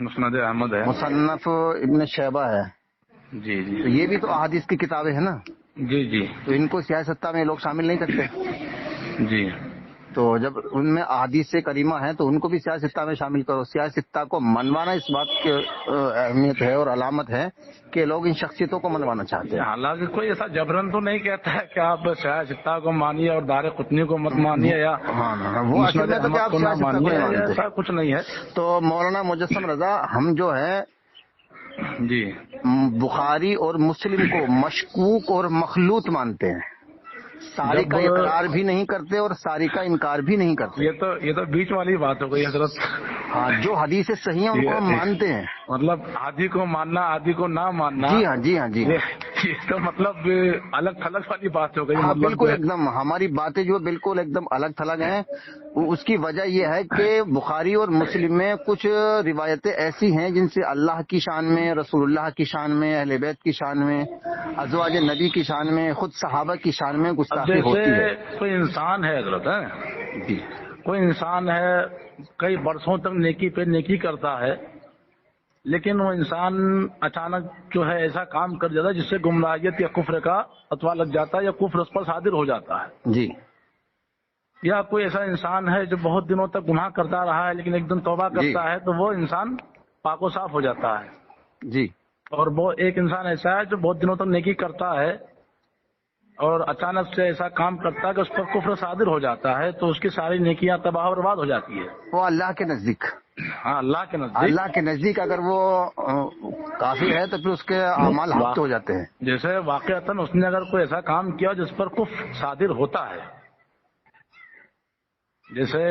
مسند احمد ہے، مصنف ابن شیبہ ہے، جی تو جی یہ بھی تو احادیث کی کتابیں ہیں نا، جی جی تو ان کو سیاہ ستہ میں لوگ شامل نہیں کرتے. جی. تو جب ان میں احادیث کریمہ ہیں تو ان کو بھی سیاہ ستہ میں شامل کرو. سیاہ ستہ کو منوانا اس بات کی اہمیت ہے اور علامت ہے کہ لوگ ان شخصیتوں کو منوانا چاہتے ہیں. حالانکہ کوئی ایسا جبرن تو نہیں کہتا ہے کہ آپ سیاہ ستہ کو مانیے اور دار قطنی کو مت مانیے یا ہاں وہ اصل مسند میں تو کہ احمد آپ کو نہ سیاہ ستہ کو مانیے، نہیں مانتے. ایسا کچھ نہیں ہے. تو مولانا مجسم رضا، ہم جو ہے جی بخاری اور مسلم کو مشکوک اور مخلوط مانتے ہیں. ساری کا جب اقرار بھی نہیں کرتے اور ساری کا انکار بھی نہیں کرتے. یہ تو بیچ والی بات ہو گئی حضرت. ہاں، جو حدیث صحیح ہیں ان کو ہم مانتے ہیں. مطلب آدھی کو ماننا آدھی کو نہ ماننا، جی ہاں جی ہاں جی ہاں. یہ تو مطلب الگ تھلگ والی بات ہو گئی. ہاں مطلب بالکل، ایک دم ہماری باتیں جو بالکل ایک دم الگ تھلگ ہیں. اس کی وجہ یہ ہے کہ بخاری اور مسلم میں کچھ روایتیں ایسی ہیں جن سے اللہ کی شان میں، رسول اللہ کی شان میں، اہل بیت کی شان میں، ازواج نبی کی شان میں، خود صحابہ کی شان میں اب گستاخی جیسے ہوتی ہے. کوئی انسان ہے حضرت، جی کوئی انسان ہے کئی برسوں تک نیکی پہ نیکی کرتا ہے، لیکن وہ انسان اچانک جو ہے ایسا کام کر جاتا ہے جس سے گمراہیت یا کفر کا فتویٰ لگ جاتا ہے یا کفر اس پر صادر ہو جاتا ہے. جی یا کوئی ایسا انسان ہے جو بہت دنوں تک گناہ کرتا رہا ہے لیکن ایک دن توبہ کرتا ہے تو وہ انسان پاک و صاف ہو جاتا ہے. جی اور وہ ایک انسان ایسا ہے جو بہت دنوں تک نیکی کرتا ہے اور اچانک سے ایسا کام کرتا ہے کہ اس پر کفر صادر ہو جاتا ہے تو اس کی ساری نیکیاں تباہ و برباد ہو جاتی ہے. وہ اللہ کے نزدیک، ہاں اللہ کے نزدیک اگر وہ کافر ہے تو پھر اس کے اعمال ہفت ہو جاتے ہیں. جیسے واقعتاً اس نے اگر کوئی ایسا کام کیا جس پر کفر صادر ہوتا ہے، جیسے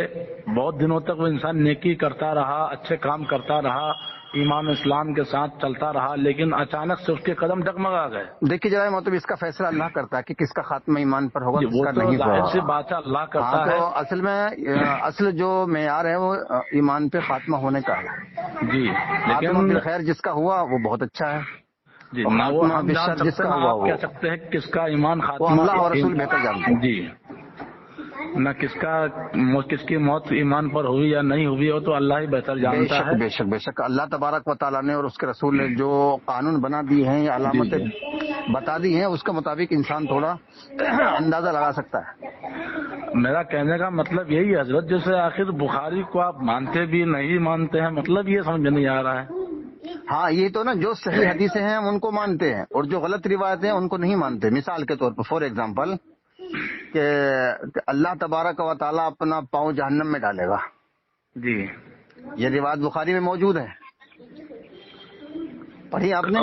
بہت دنوں تک وہ انسان نیکی کرتا رہا، اچھے کام کرتا رہا، ایمان اسلام کے ساتھ چلتا رہا، لیکن اچانک سے اس کے قدم ڈگمگا گئے. دیکھیے جناب مطلب اس کا فیصلہ اللہ کرتا ہے کہ کس کا خاتمہ ایمان پر ہوگا، کس وہ کا تو نہیں ظاہر سی ہوگا. بات ہے اللہ ہاں کرتا ہے. تو اصل میں اصل جو معیار ہے وہ ایمان پہ خاتمہ ہونے کا ہے. جی خاتمہ لیکن بالخیر جس کا ہوا وہ بہت اچھا ہے، جی اور نہ وہ خاتمہ ہم جان بالشر جس سکتے کا نہ ہوا آپ وہ کہہ سکتے ہیں کس کا ایمان خاتمہ. وہ اللہ اور رسول بہتر جانتے ہیں. جی نہ کس کی موت ایمان پر ہوئی یا نہیں ہوئی ہو تو اللہ ہی بہتر بے جانتا شک ہے. بے شک بے شک اللہ تبارک و تعالیٰ نے اور اس کے رسول نے جو قانون بنا دی ہیں یا علامتیں بتا دی ہیں اس کے مطابق انسان تھوڑا اندازہ لگا سکتا ہے. میرا کہنے کا مطلب یہی ہے حضرت، جیسے آخر بخاری کو آپ مانتے بھی نہیں مانتے ہیں، مطلب یہ سمجھ نہیں آ رہا ہے. ہاں یہ تو نا جو صحیح حدیثیں ہیں ہم ان کو مانتے ہیں اور جو غلط روایتیں ہیں ان کو نہیں مانتے. مثال کے طور پر فار ایگزامپل کہ اللہ تبارک و تعالیٰ اپنا پاؤں جہنم میں ڈالے گا، جی یہ روایت بخاری میں موجود ہے، پڑھی آپ نے؟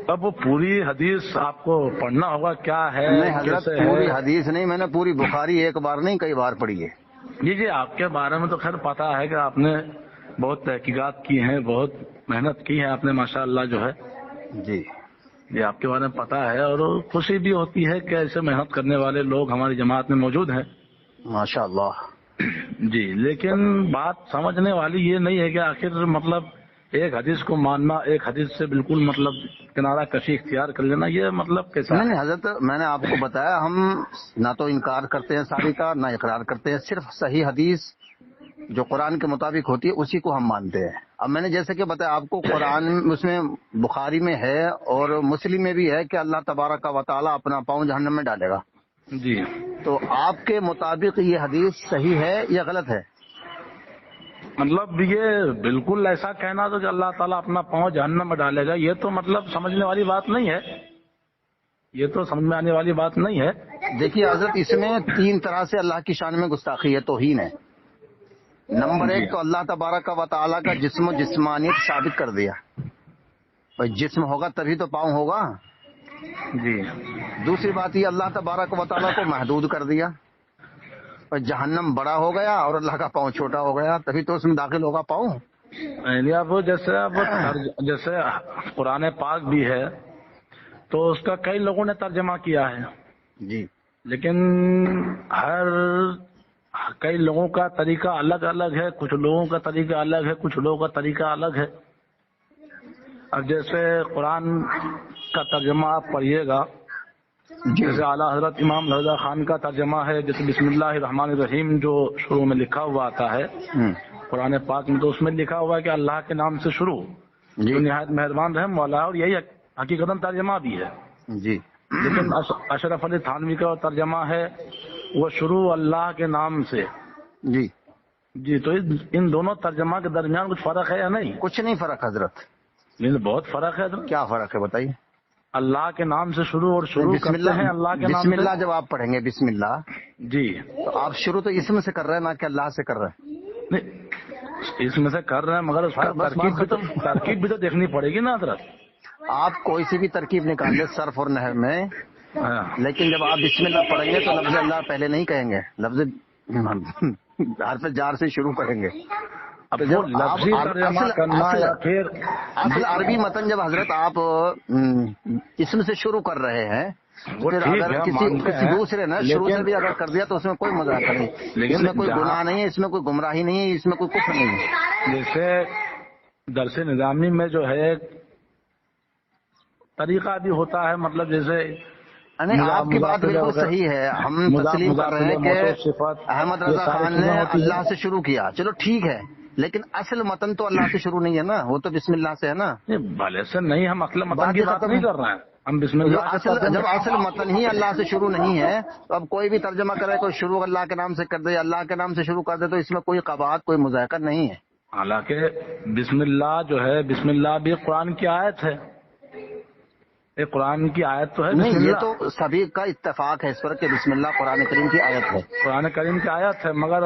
اب وہ پوری حدیث آپ کو پڑھنا ہوگا کیا ہے نہیں حضرت کیسے ہے. پوری حدیث نہیں، میں نے پوری بخاری ایک بار نہیں کئی بار پڑھی ہے. جی آپ کے بارے میں تو خیر پتا ہے کہ آپ نے بہت تحقیقات کی ہیں، بہت محنت کی ہے آپ نے ماشاءاللہ جو ہے. جی یہ آپ کے بارے میں پتا ہے اور خوشی بھی ہوتی ہے کہ ایسے محنت کرنے والے لوگ ہماری جماعت میں موجود ہیں. ماشاء اللہ. جی لیکن بات سمجھنے والی یہ نہیں ہے کہ آخر مطلب ایک حدیث کو ماننا، ایک حدیث سے بالکل مطلب کنارہ کشی اختیار کر لینا، یہ مطلب کیسا ہے؟ نہیں حضرت میں نے آپ کو بتایا ہم نہ تو انکار کرتے ہیں ساری کا، نہ اقرار کرتے ہیں. صرف صحیح حدیث جو قرآن کے مطابق ہوتی ہے اسی کو ہم مانتے ہیں. اب میں نے جیسے کہ بتایا آپ کو قرآن اس میں بخاری میں ہے اور مسلم میں بھی ہے کہ اللہ تبارک و تعالیٰ اپنا پاؤں جہنم میں ڈالے گا. جی تو آپ کے مطابق یہ حدیث صحیح ہے یا غلط ہے؟ مطلب یہ بالکل ایسا کہنا تو کہ اللہ تعالیٰ اپنا پاؤں جہنم میں ڈالے گا، یہ تو مطلب سمجھنے والی بات نہیں ہے، یہ تو سمجھ میں آنے والی بات نہیں ہے. دیکھیے حضرت اس میں 3 طرح سے اللہ کی شان میں گستاخی ہے، توہین ہے. نمبر 1 تو اللہ تبارک و تعالیٰ کا جسم و جسمانیت ثابت کر دیا، بھائی جسم ہوگا تبھی تو پاؤں ہوگا. جی دوسری بات یہ اللہ تبارک و تعالیٰ کو محدود کر دیا، جہنم بڑا ہو گیا اور اللہ کا پاؤں چھوٹا ہو گیا تبھی تو اس میں داخل ہوگا پاؤں. اب جیسے قرآن پاک بھی ہے تو اس کا کئی لوگوں نے ترجمہ کیا ہے. جی لیکن کئی لوگوں کا طریقہ الگ الگ ہے، کچھ لوگوں کا طریقہ الگ ہے، کچھ لوگوں کا طریقہ الگ ہے. اب جیسے قرآن کا ترجمہ آپ پڑھیے گا، جیسے اعلیٰ حضرت امام رضا خان کا ترجمہ ہے، جیسے بسم اللہ الرحمن الرحیم جو شروع میں لکھا ہوا آتا ہے قرآن پاک میں تو اس میں لکھا ہوا ہے کہ اللہ کے نام سے شروع، جی جو نہایت مہربان رحم والا ہے، اور یہی حقیقتاً ترجمہ بھی ہے. جی لیکن اشرف علی تھانوی کا ترجمہ ہے وہ شروع اللہ کے نام سے. جی جی تو ان دونوں ترجمہ کے درمیان کچھ فرق ہے یا نہیں؟ کچھ نہیں فرق حضرت. نہیں، بہت فرق ہے حضرت. کیا فرق ہے بتائیے؟ اللہ کے نام سے شروع اور شروع بسم کرتے ہیں اللہ کے نام بسم سے. اللہ جب آپ پڑھیں گے بسم اللہ جی تو آپ شروع تو اسم سے کر رہے ہیں نہ کہ اللہ سے کر رہے ہیں. نہیں، اس میں سے کر رہے ہیں مگر اس کا بس ترکیب بھی تو دیکھنی پڑے گی نا حضرت. آپ کوئی سی بھی ترکیب نکال لیں صرف اور نحو میں، ہاں. لیکن جب آپ بسم اللہ پڑھیں گے تو لفظ اللہ پہلے نہیں کہیں گے، لفظ حرف جار سے شروع کریں گے. اب تو وہ جب آپ لفظی ترجمہ کرنا یا پھر اصل عربی متن جب حضرت آپ اسم سے شروع کر رہے ہیں، وہ پھر ٹھیک اگر ہے، کسی مانتے ہیں، دوسرے نے شروع سے لیکن بھی اگر کر دیا تو اس میں کوئی مذاق نہیں، لیکن اس میں کوئی جہاں- گناہ نہیں ہے، اس میں کوئی گمراہی نہیں ہے، اس میں کوئی کفر نہیں ہے. جیسے درس نظامی میں جو ہے طریقہ بھی ہوتا ہے، مطلب جیسے نہیں، آپ کی بات بالکل صحیح ہے، ہم تسلیم کر رہے ہیں کہ احمد رضا خان نے اللہ سے شروع کیا، چلو ٹھیک ہے، لیکن اصل متن تو اللہ سے شروع نہیں ہے نا، وہ تو بسم اللہ سے ہے نا. بھلے سے نہیں، ہم اصل متن بات کی ہی بات ختم نہیں ہے. کر رہے ہیں، ہم بسم اللہ کے ترجمے- جب اصل متن ہی اللہ سے شروع نہیں ہے تو اب کوئی بھی ترجمہ کرے، کوئی شروع اللہ کے نام سے کر دے، اللہ کے نام سے شروع کر دے، تو اس میں کوئی قباحت کوئی مذاکرہ نہیں ہے. حالانکہ بسم اللہ جو ہے، بسم اللہ بھی قرآن کی آیت ہے، ایک قرآن کی آیت تو ہے نہیں، بسم یہ اللہ. تو سبھی کا اتفاق ہے اس پر کہ بسم اللہ قرآن کریم کی آیت ہے. قرآن کریم کی آیت ہے، مگر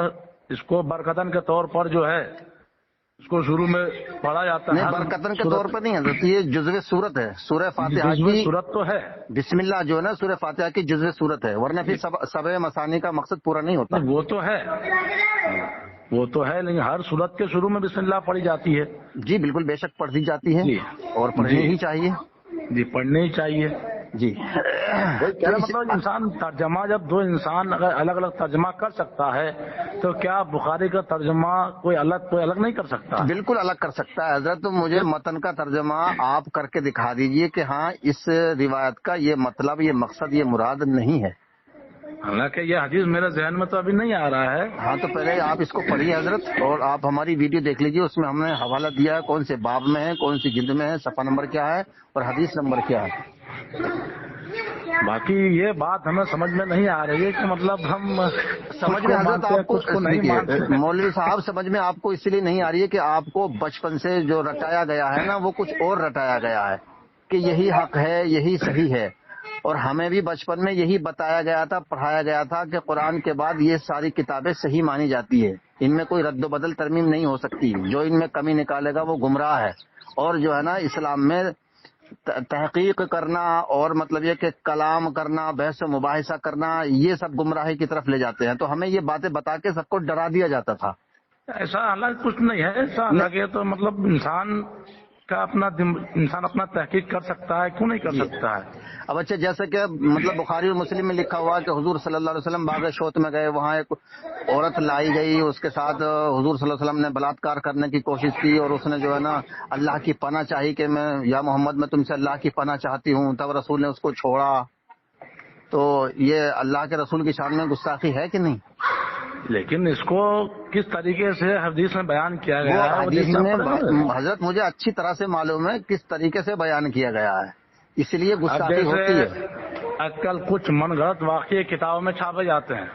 اس کو برکتن کے طور پر جو ہے اس کو شروع میں پڑھا جاتا ہے. نہیں، برکتن کے طور پر نہیں حضرت، یہ جزو صورت ہے، سورہ فاتحہ کی صورت تو ہے. بسم اللہ جو ہے نا سورہ فاتحہ کی جزو صورت ہے، ورنہ پھر سبع مثانی کا مقصد پورا نہیں ہوتا. وہ تو ہے، وہ تو ہے، لیکن ہر صورت کے شروع میں بسم اللہ پڑھی جاتی ہے. جی بالکل، بے شک پڑھی جاتی ہے جی اور پڑھنی جی ہی چاہیے. جی پڑھنی ہی چاہیے. جی کیا مطلب انسان ترجمہ، جب دو انسان اگر الگ الگ ترجمہ کر سکتا ہے تو کیا بخاری کا ترجمہ کوئی الگ نہیں کر سکتا؟ بالکل الگ کر سکتا ہے حضرت. تو مجھے متن کا ترجمہ آپ کر کے دکھا دیجئے کہ ہاں اس روایت کا یہ مطلب، یہ مقصد، یہ مراد نہیں ہے. حالانکہ یہ حدیث میرے ذہن میں تو ابھی نہیں آ رہا ہے. ہاں تو پہلے آپ اس کو پڑھیے حضرت، اور آپ ہماری ویڈیو دیکھ لیجئے، اس میں ہم نے حوالہ دیا ہے، کون سے باب میں ہے، کون سی جلد میں ہے، صفحہ نمبر کیا ہے اور حدیث نمبر کیا ہے. باقی یہ بات ہمیں سمجھ میں نہیں آ رہی ہے کہ مطلب ہم سمجھ میں حضرت آپ کو کچھ کو نہیں مانتے. مولوی صاحب سمجھ میں آپ کو اس لیے نہیں آ رہی ہے کہ آپ کو بچپن سے جو رٹایا گیا ہے نا وہ کچھ اور رٹایا گیا ہے کہ یہی حق ہے، یہی صحیح ہے. اور ہمیں بھی بچپن میں یہی بتایا گیا تھا، پڑھایا گیا تھا کہ قرآن کے بعد یہ ساری کتابیں صحیح مانی جاتی ہے، ان میں کوئی رد و بدل ترمیم نہیں ہو سکتی، جو ان میں کمی نکالے گا وہ گمراہ ہے. اور جو ہے نا اسلام میں تحقیق کرنا اور مطلب یہ کہ کلام کرنا، بحث و مباحثہ کرنا، یہ سب گمراہی کی طرف لے جاتے ہیں. تو ہمیں یہ باتیں بتا کے سب کو ڈرا دیا جاتا تھا. ایسا حالانکہ کچھ نہیں ہے، ایسا حالانکہ تو مطلب انسان اپنا تحقیق کر سکتا ہے، کیوں نہیں کر سکتا ہے؟ اب اچھا، جیسے کہ مطلب بخاری اور مسلم میں لکھا ہوا کہ حضور صلی اللہ علیہ وسلم باغ شوت میں گئے، وہاں ایک عورت لائی گئی، اس کے ساتھ حضور صلی اللہ علیہ وسلم نے بلاత్కాر کرنے کی کوشش کی، اور اس نے جو ہے نا اللہ کی پناہ چاہی کہ میں یا محمد میں تم سے اللہ کی پناہ چاہتی ہوں، تب رسول نے اس کو چھوڑا. تو یہ اللہ کے رسول کی شان میں گستاخی ہے کہ نہیں؟ لیکن اس کو کس طریقے سے حدیث میں بیان کیا گیا ہے؟ حدیث میں حضرت مجھے اچھی طرح سے معلوم ہے کس طریقے سے بیان کیا گیا ہے، اس لیے گستاخی ہوتی ہے. آج کل کچھ من گھڑت واقعے کتابوں میں چھاپے جاتے ہیں،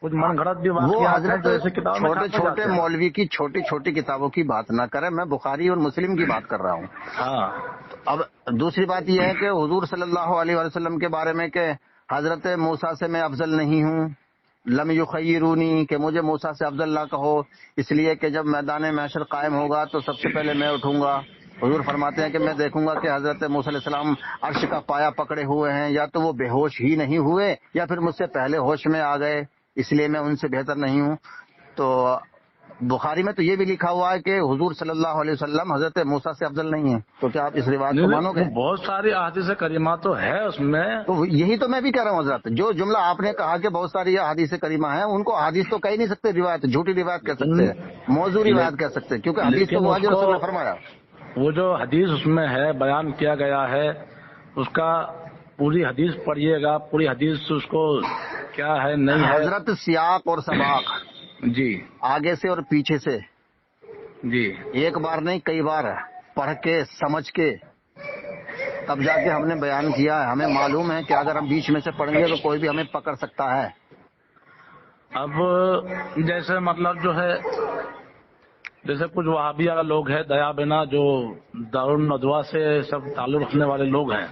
کچھ من گھڑت بھی وہ واقعات ہیں حضرت جو ایسے کتابوں میں چھوٹے چھاپے چھوٹے جاتے ہیں. مولوی کی چھوٹی چھوٹی کتابوں کی بات نہ کریں، میں بخاری اور مسلم کی بات کر رہا ہوں. ہاں. اب دوسری بات یہ ہے کہ حضور صلی اللہ علیہ وسلم کے بارے میں کہ حضرت موسیٰ سے میں افضل نہیں ہوں، لم یخیرونی، کہ مجھے موسیٰ سے افضل نہ کہو، اس لیے کہ جب میدان محشر قائم ہوگا تو سب سے پہلے میں اٹھوں گا. حضور فرماتے ہیں کہ میں دیکھوں گا کہ حضرت موسیٰ علیہ السلام عرش کا پایا پکڑے ہوئے ہیں، یا تو وہ بے ہوش ہی نہیں ہوئے یا پھر مجھ سے پہلے ہوش میں آ گئے، اس لیے میں ان سے بہتر نہیں ہوں. تو بخاری میں تو یہ بھی لکھا ہوا ہے کہ حضور صلی اللہ علیہ وسلم حضرت موسیٰ سے افضل نہیں ہیں. تو کیا آپ اس روایت کو مانو گے؟ بہت ساری احادیث کریمہ تو ہے اس میں. تو یہی تو میں بھی کہہ رہا ہوں حضرت، جو جملہ آپ نے کہا کہ بہت ساری احادیث کریمہ ہیں، ان کو احادیث تو کہہ ہی نہیں سکتے، روایت جھوٹی روایت کہہ سکتے ہیں، موضوع روایت کہہ سکتے ہیں، کیونکہ حدیث تو وہ رسول نے فرمایا. وہ جو حدیث اس میں ہے بیان کیا گیا ہے، اس کا پوری حدیث پڑھیے گا، پوری حدیث اس کو کیا ہے نہیں ہے. حضرت سیاق اور سباق، جی، آگے سے اور پیچھے سے جی ایک بار نہیں کئی بار پڑھ کے سمجھ کے تب جا کے ہم نے بیان کیا ہے. ہمیں معلوم ہے کہ اگر ہم بیچ میں سے پڑھیں گے تو کوئی بھی ہمیں پکڑ سکتا ہے. اب جیسے مطلب جو ہے جیسے کچھ وہابیہ لوگ ہیں دیا بنا جو دارالندوا سے سب تعلق رکھنے والے لوگ ہیں،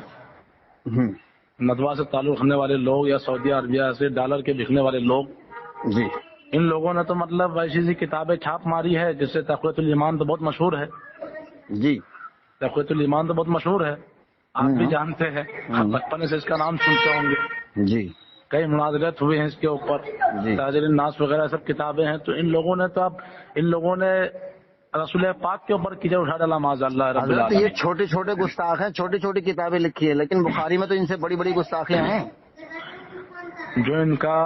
ہوں، ندوہ سے تعلق رکھنے والے لوگ یا سعودی عربیہ سے ڈالر کے بکنے والے لوگ، جی ان لوگوں نے تو مطلب ایسی سی کتابیں چھاپ ماری ہے جس سے تقویت الایمان تو بہت مشہور ہے. جی تقویت الایمان تو بہت مشہور ہے، آپ بھی جانتے ہیں، آپ بچپن سے اس کا نام سنتے ہوں گے، جی کئی مناظرات ہوئے ہیں اس کے اوپر، جی. تاجر الناس وغیرہ سب کتابیں ہیں. تو ان لوگوں نے تو اب ان لوگوں نے رسول پاک کے اوپر کیجڑ اٹھا ڈالا معاذ اللہ رب حضرت یہ العالمین. چھوٹے چھوٹے گستاخ ہیں، چھوٹی چھوٹی کتابیں لکھی ہیں، لیکن بخاری میں تو ان سے بڑی بڑی گستاخیاں ہیں. جو ان کا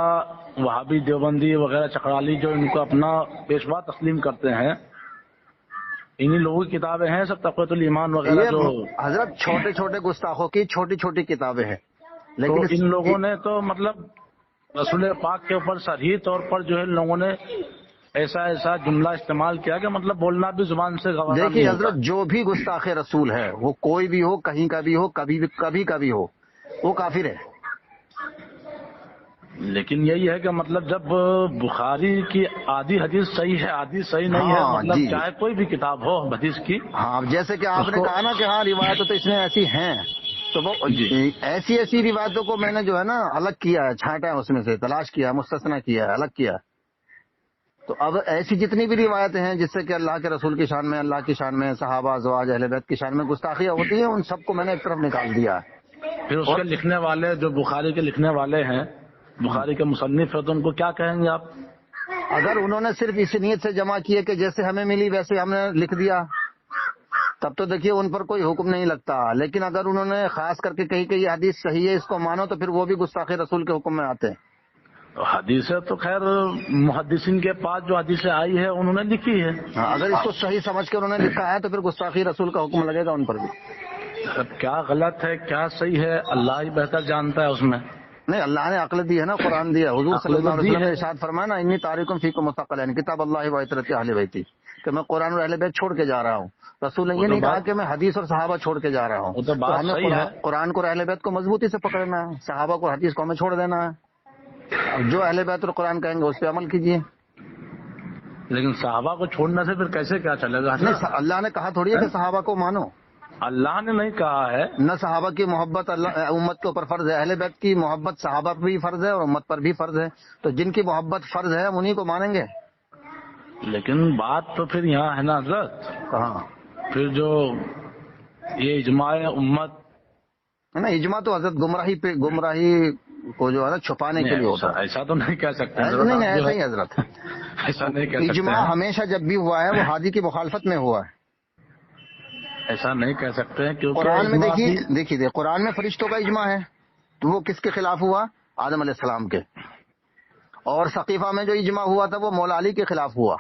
وہابی دیوبندی وغیرہ چکرالی جو ان کو اپنا پیشوا تسلیم کرتے ہیں، انہی لوگوں کی کتابیں ہیں سب تقویت الایمان وغیرہ یہ جو. حضرت چھوٹے چھوٹے گستاخوں کی چھوٹی چھوٹی کتابیں ہیں، تو لیکن ان لوگوں نے تو مطلب رسول پاک کے اوپر صریح طور پر جو ہے ان لوگوں نے ایسا جملہ استعمال کیا کہ مطلب بولنا بھی زبان سے گوارا نہیں دیکھیے ہوتا. حضرت جو بھی گستاخ رسول ہے وہ کوئی بھی ہو، کہیں کا بھی ہو، کبھی کا بھی ہو، وہ کافر ہے. لیکن یہی ہے کہ مطلب جب بخاری کی آدھی حدیث صحیح ہے آدھی صحیح نہیں ہے، ہاں مطلب جی. چاہے کوئی بھی کتاب ہو حدیث کی. ہاں اب جیسے کہ آپ اس نے کو کہا نا کہ ہاں روایتیں تو اس میں ایسی ہیں، تو وہ جی ایسی روایتوں کو میں نے جو ہے نا الگ کیا ہے، چھانٹا ہے، اس میں سے تلاش کیا ہے، مستثنا کیا ہے، الگ کیا ہے. تو اب ایسی جتنی بھی روایتیں ہیں جس سے کہ اللہ کے رسول کی شان میں، اللہ کی شان میں، صحابہ ازواج اہل بیت کی شان میں گستاخیاں ہوتی ہیں، ان سب کو میں نے ایک طرف نکال دیا ہے. پھر اس اور کے لکھنے والے جو بخاری کے لکھنے والے ہیں، بخاری کے مصنف ہیں، تو ان کو کیا کہیں گے آپ؟ اگر انہوں نے صرف اس نیت سے جمع کیے کہ جیسے ہمیں ملی ویسے ہم نے لکھ دیا تب تو دیکھیے ان پر کوئی حکم نہیں لگتا. لیکن اگر انہوں نے خاص کر کے کہی کہ یہ حدیث صحیح ہے اس کو مانو، تو پھر وہ بھی گستاخی رسول کے حکم میں آتے ہیں. حدیثیں تو خیر محدثین کے پاس جو حدیثیں آئی ہے انہوں نے لکھی ہے. ہاں، اگر اس کو صحیح سمجھ کے انہوں نے لکھا ہے تو پھر گستاخی رسول کا حکم لگے گا ان پر بھی. اب کیا غلط ہے کیا صحیح ہے اللہ ہی بہتر جانتا ہے اس میں. نہیں، اللہ نے عقل دی ہے نا، قرآن دیا. حضور صلی اللہ عقل علیہ دی وسلم نے ہے. ارشاد فرمایا نا، انی تارکم فیکم مستقلین کتاب اللہ و عترت اہل بیتی، کہ میں قرآن اور اہل بیت چھوڑ کے جا رہا ہوں. رسول نے وہ یہ تو نہیں کہا بات کہ میں حدیث اور صحابہ چھوڑ کے جا رہا ہوں. وہ تو تو بات ہمیں صحیح ہے. قرآن کو اور اہل بیت کو مضبوطی سے پکڑنا ہے، صحابہ کو حدیث کو ہمیں چھوڑ دینا ہے. اب جو اہل بیت اور قرآن کہیں گے اس پہ عمل کیجیے. لیکن صحابہ کو چھوڑنے سے پھر کیسے کیا چلے گا؟ نہیں، اللہ نے کہا تھوڑی ہے کہ صحابہ کو مانو. اللہ نے نہیں کہا ہے. نہ صحابہ کی محبت امت کے اوپر فرض ہے، اہل بیت کی محبت صحابہ پر بھی فرض ہے اور امت پر بھی فرض ہے. تو جن کی محبت فرض ہے ہم انہی کو مانیں گے. لیکن بات تو پھر یہاں ہے نا حضرت، کہاں پھر جو یہ اجماع امت ہے نا، اجماع تو حضرت گمراہی کو جو ہے نا چھپانے کے لیے ہوتا ہے. ایسا تو نہیں کہہ سکتے نہیں حضرت نہیں، آپ جو ایسا ہے. ہی حضرت. ایسا نہیں کہہ سکتے اجماع ہیں. ہمیشہ جب بھی ہوا ہے وہ ہادی کی مخالفت میں ہوا ہے. ایسا نہیں کہہ سکتے ہیں کیونکہ قرآن میں اجماع بھی دیکھیے قرآن میں فرشتوں کا اجماع ہے، تو وہ کس کے خلاف ہوا؟ آدم علیہ السلام کے. اور ثقیفہ میں جو اجماع ہوا تھا وہ مولا علی کے خلاف ہوا.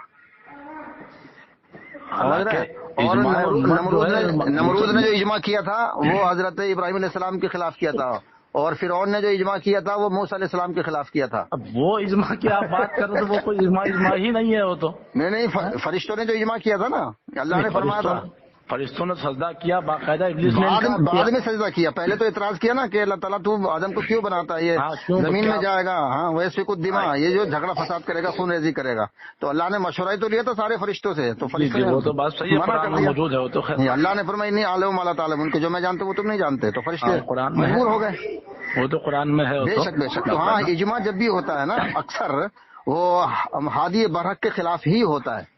حالانکہ اور اجماع امت جو ہے نمرود نے جو اجماع کیا تھا وہ حضرت ابراہیم علیہ السلام کے خلاف کیا تھا، اور فرعون نے جو اجماع کیا تھا وہ موسیٰ علیہ السلام کے خلاف کیا تھا. اب وہ اجماع کی آپ بات کر رہے تو وہ کوئی اجماع ہی نہیں ہے. وہ تو نہیں، فرشتوں نے جو اجماع کیا تھا نا، اللہ نے فرمایا تھا. فرشتوں نے سجدہ کیا باقاعدہ، ابلیس نے انکار کیا. بعد میں سجدہ کیا. پہلے تو اعتراض کیا نا کہ اللہ تعالیٰ تو آدم کو کیوں بناتا ہے، ہاں، یہ کیوں زمین کیا؟ میں جائے گا، ہاں ویسے کچھ دماغ یہ جو جھگڑا فساد کرے گا، خون ریزی کرے گا. تو اللہ نے مشورہ ہی تو لیا تھا سارے فرشتوں سے، تو فرشتوں وہ تو بات صحیح ہے، منع قرآن کر میں دیا. موجود ہے وہ تو خیر. نہیں، اللہ نے فرمایا نہیں عالم اللہ تعالیٰ ان کو جو میں جانتا ہوں وہ تم نہیں جانتے، تو فرشتے ہاں، قرآن میں ہے. مجبور ہو گئے. وہ تو قرآن میں ہے. وہ بے تو شک بے شک. تو ہاں، اجماع جب بھی ہوتا ہے نا اکثر وہ ہادی برحق کے خلاف ہی ہوتا ہے.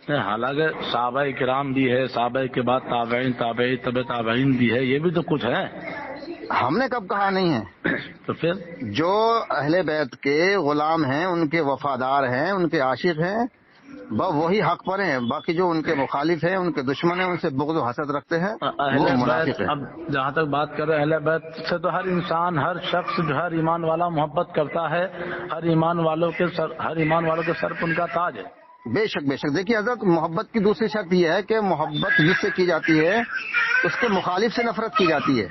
حالانکہ صحابہ کرام بھی ہے، صحابہ کے بعد تابعین، تابعی طب تابعین بھی ہے، یہ بھی تو کچھ ہے. ہم نے کب کہا نہیں ہے؟ تو پھر جو اہل بیت کے غلام ہیں، ان کے وفادار ہیں، ان کے عاشق ہیں، وہی حق پر ہیں. باقی جو ان کے مخالف ہیں، ان کے دشمن ہیں، ان سے بغض و حسد رکھتے ہیں، اہل وہ بیت، منافق ہیں. اب جہاں تک بات کر رہے ہیں اہل بیت سے، تو ہر انسان، ہر شخص جو ہر ایمان والا محبت کرتا ہے. ہر ایمان والوں کے سر پر ان کا تاج ہے. بے شک بے شک. دیکھیے حضرت، محبت کی دوسری شرط یہ ہے کہ محبت جس سے کی جاتی ہے اس کے مخالف سے نفرت کی جاتی ہے.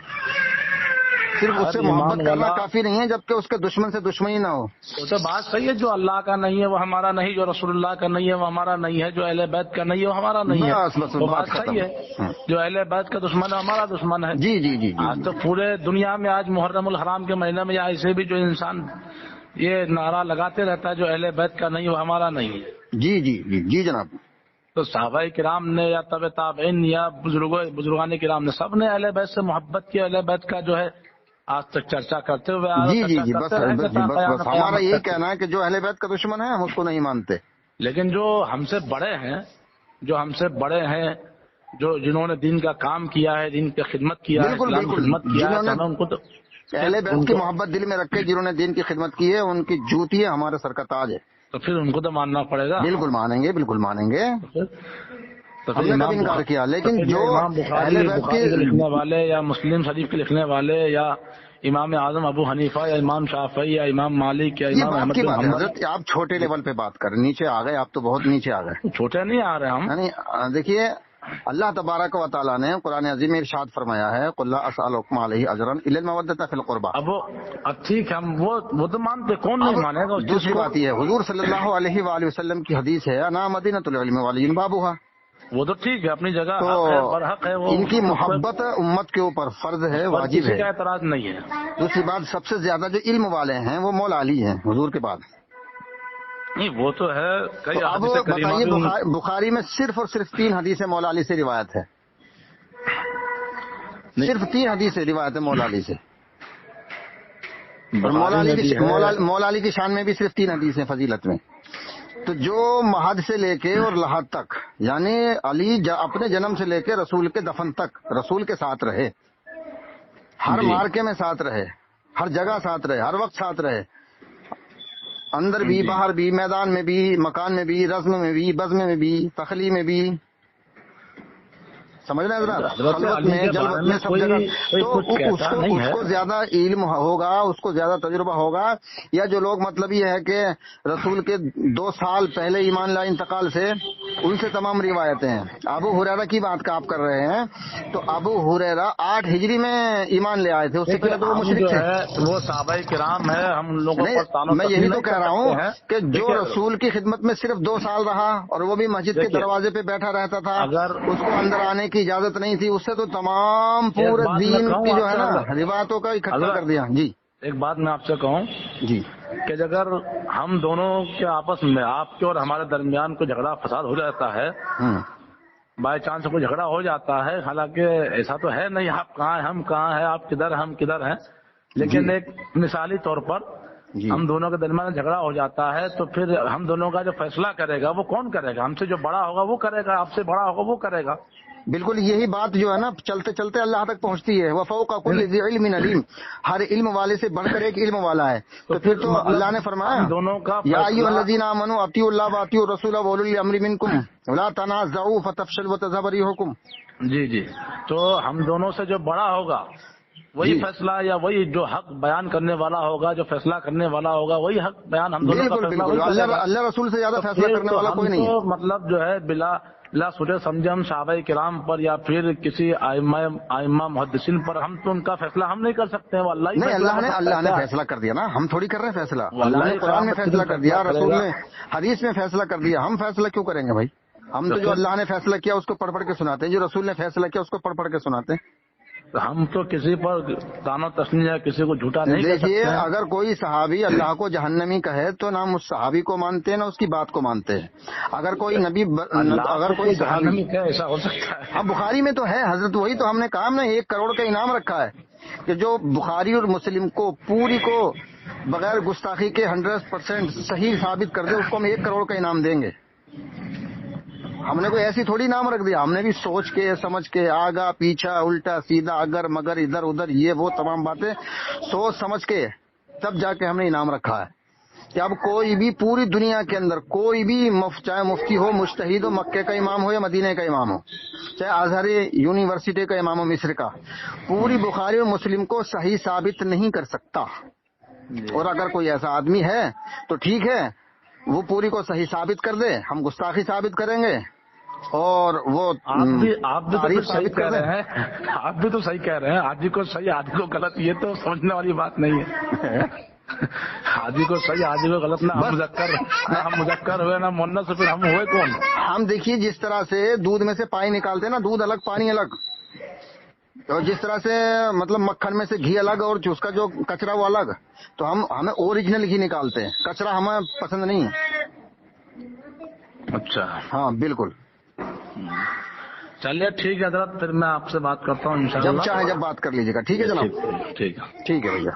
صرف اس سے محبت کرنا کافی نہیں ہے جبکہ اس کے دشمن سے دشمنی نہ ہو. وہ تو بات صحیح ہے، جو اللہ کا نہیں ہے وہ ہمارا نہیں، جو رسول اللہ کا نہیں ہے وہ ہمارا نہیں ہے، جو اہل بیت کا نہیں ہے وہ ہمارا نہیں ہے. بس وہ بات بات ختم. صحیح ہے، جو اہل بیت کا دشمن ہے ہمارا دشمن ہے. جی جی جی جی آج تو پورے دنیا میں آج محرم الحرام کے مہینے میں یا ایسے بھی جو انسان یہ نعرہ لگاتے رہتا ہے جو اہل بیت کا نہیں وہ ہمارا نہیں ہے. جی جی جی جی جناب. تو صحابہ کرام نے یا تبع تابعین یا بزرگان کرام نے سب نے اہل بیت سے محبت کی، اہل بیت کا جو ہے آج تک چرچا کرتے ہوئے آ رہے جی ہیں، جی چرچا جی کرتے رہیں گے تا قیام بس ہمارا قیامت یہی تک. کہنا ہے کہ جو اہل بیت کا دشمن ہے ہم اس کو نہیں مانتے. لیکن جو ہم سے بڑے ہیں، جو ہم سے بڑے ہیں، جو جنہوں نے دین کا کام کیا ہے، دین کی خدمت کیا ہے، بالکل اسلام کی بالکل. خدمت کیا ہے، جنہوں تو نے ہمیں ان کو تو اہل ان بیت کی کو محبت دل میں رکھ کے جنہوں نے دین کی خدمت کی ہے ان کی جوتی ہے ہمارے سر کا تاج ہے. تو پھر ان کو تو ماننا پڑے گا. بالکل مانیں گے، بالکل مانیں گے. تو ہم پھر نے کبھی انکار کیا، لیکن جو امام اہل بیت بخاری کے لکھنے والے یا مسلم شریف کے لکھنے والے یا امام اعظم ابو حنیفہ یا امام شافعی یا امام مالک یا یہ امام بات احمد کی بن بات ہے حنبل. حضرت. آپ چھوٹے لیول پہ بات کر رہے ہیں، نیچے آ گئے آپ، تو بہت نیچے آ گئے. چھوٹے نہیں آ رہے ہم. یعنی دیکھیے اللہ تبارک و تعالیٰ نے قرآن عظیم میں ارشاد فرمایا ہے قل لا اسألکم علیہ اجرا الا المودۃ فی القربى. اب ٹھیک ہے، ہم وہ تو مانتے، کون اب نہیں مانے گا اس چیز دوسری کو. بات یہ ہے حضور صلی اللہ علیہ وآلہ وسلم کی حدیث ہے انا مدینۃ العلم وعلی بابھا. وہ تو ٹھیک ہے، اپنی جگہ تو حق ہے، برحق ہے. وہ ان کی محبت امت کے اوپر فرض ہے، پر واجب کسی ہے. کا اعتراض نہیں ہے. دوسری بات سب سے زیادہ جو علم والے ہیں وہ مولا علی ہیں حضور کے بعد. نہیں وہ تو ہے، کئی تو اب حدیث کریمہ بتائیے بھی بخاری میں صرف اور صرف 3 حدیثیں مولا علی سے روایت ہے. صرف 3 حدیثیں روایت ہے مولا علی سے. اور مولا علی کی شان میں بھی صرف 3 حدیثیں فضیلت میں. تو جو مہد سے لے کے اور لحد تک، یعنی علی اپنے جنم سے لے کے رسول کے دفن تک رسول کے ساتھ رہے، ہر مارکے میں ساتھ رہے، ہر جگہ ساتھ رہے، ہر وقت ساتھ رہے، اندر بھی باہر بھی، میدان میں بھی، مکان میں بھی، رزم میں بھی، بزم میں بھی، تخلی میں بھی، سمجھ رہے ہیں حضرت، خلوت میں جلوت میں سب جگہ. تو اس کو زیادہ علم ہوگا، اس کو زیادہ تجربہ ہوگا. یا جو لوگ مطلب یہ ہے کہ رسول کے 2 سال پہلے ایمان لائے انتقال سے، ان سے تمام روایتیں ہیں. ابو ہریرہ کی بات کا آپ کر رہے ہیں، تو ابو ہریرہ 8 ہجری میں ایمان لے آئے تھے، اس سے پہلے تو وہ مشرک تھے. وہ صحابہ کرام ہے، ہم لوگوں پر میں یہی تو کہہ رہا ہوں کہ جو رسول کی خدمت میں صرف 2 سال رہا اور وہ بھی مسجد کے دروازے پہ بیٹھا رہتا تھا، اس کو اندر آنے کی اجازت نہیں تھی، اس سے تو تمام پورے دین کی جو ہے نا روایتوں کا اکٹھا کر دیا. جی ایک بات میں آپ سے کہوں جی کہ اگر ہم دونوں کے آپس میں، آپ کے اور ہمارے درمیان کوئی جھگڑا فساد ہو جاتا ہے، بائی چانس کوئی جھگڑا ہو جاتا ہے، حالانکہ ایسا تو ہے نہیں، آپ کہاں ہیں ہم کہاں ہیں، آپ کدھر ہم کدھر ہیں، لیکن ایک مثالی طور پر ہم دونوں کے درمیان جھگڑا ہو جاتا ہے، تو پھر ہم دونوں کا جو فیصلہ کرے گا وہ کون کرے گا؟ ہم سے جو بڑا ہوگا وہ کرے گا، آپ سے بڑا ہوگا وہ کرے گا. بالکل یہی بات جو ہے نا چلتے چلتے اللہ تک پہنچتی ہے. وفوق کل ذی علم علیم، ہر علم والے سے بڑھ کر ایک علم والا ہے. تو پھر تو اللہ نے فرمایا دونوں کا یا ایھا الذین آمنوا اطیعوا اللہ واطیعوا الرسول واولی الامر منکم ولا تنازعوا فتفشلوا وتذهب ريحكم. جی تو ہم دونوں سے جو بڑا ہوگا وہی فیصلہ، یا وہی جو حق بیان کرنے والا ہوگا، جو فیصلہ کرنے والا ہوگا وہی حق بیان ہم دونوں کا فیصلہ وہی کرے گا. اللہ رسول سے زیادہ فیصلہ کرنے والا کوئی نہیں ہے. مطلب جو ہے بلا سوچے سمجھے ہم صحابہ کرام پر یا پھر کسی ائمہ محدثین پر ہم تو ان کا فیصلہ ہم نہیں کر سکتے ہیں. وہ اللہ نے فیصلہ کر دیا نا، ہم تھوڑی کر رہے ہیں فیصلہ. اللہ نے قرآن میں فیصلہ کر دیا، رسول نے حدیث میں فیصلہ کر دیا. ہم فیصلہ کیوں کریں گے بھائی؟ ہم تو جو اللہ نے فیصلہ کیا اس کو پڑھ پڑھ کے سناتے ہیں، جو رسول نے فیصلہ کیا اس کو پڑھ پڑھ کے سناتے ہیں. ہم تو کسی پر دانو تسنی یا کسی کو جھوٹا نہیں کہہ سکتے. دیکھیے اگر کوئی صحابی اللہ کو جہنمی کہے تو نہ اس صحابی کو مانتے ہیں نہ اس کی بات کو مانتے ہیں. اگر کوئی نبی اگر کوئی صحابی ایسا ہو سکتا ہے. اب بخاری میں تو ہے حضرت، وہی تو ہم نے کہا نا 1 کروڑ کا انعام رکھا ہے کہ جو بخاری اور مسلم کو پوری کو بغیر گستاخی کے 100% صحیح ثابت کر دے اس کو ہم 1 کروڑ کا انعام دیں گے. ہم نے کوئی ایسی تھوڑی نام رکھ دیا، ہم نے بھی سوچ کے سمجھ کے آگا پیچھا الٹا سیدھا اگر مگر ادھر ادھر یہ وہ تمام باتیں سوچ سمجھ کے تب جا کے ہم نے انعام رکھا ہے کہ اب کوئی بھی پوری دنیا کے اندر کوئی بھی چاہے مفتی ہو، مجتہد ہو، مکے کا امام ہو یا مدینے کا امام ہو، چاہے ازہر یونیورسٹی کا امام ہو مصر کا، پوری بخاری اور مسلم کو صحیح ثابت نہیں کر سکتا. اور اگر کوئی ایسا آدمی ہے تو ٹھیک ہے وہ پوری کو صحیح ثابت کر دے، ہم گستاخی ثابت کریں گے اور وہ آپ بھی تو تعریف پھر صحیح ثابت کہہ کر رہے ہیں، آپ بھی تو صحیح کہہ رہے ہیں، آدھی کو صحیح آدھی کو غلط، یہ تو سمجھنے والی بات نہیں ہے، آدھی کو صحیح آدھی کو غلط، نہ ہم مذکر ہوئے نہ مؤنث، پھر ہم ہوئے کون؟ ہم دیکھیے جس طرح سے دودھ میں سے پانی نکالتے ہیں نا، دودھ الگ پانی الگ، اور جس طرح سے مطلب مکھن میں سے گھی الگ اور اس کا جو کچرا وہ الگ، تو ہمیں اوریجنل گھی نکالتے ہیں، کچرا ہمیں پسند نہیں ہے۔ اچھا، ہاں بالکل، چلیے ٹھیک ہے حضرت، پھر میں آپ سے بات کرتا ہوں جب انشاءاللہ۔ چاہیں جب بات کر لیجیے گا، ٹھیک ہے جناب، ٹھیک ہے۔ ٹھیک ہے بھیا۔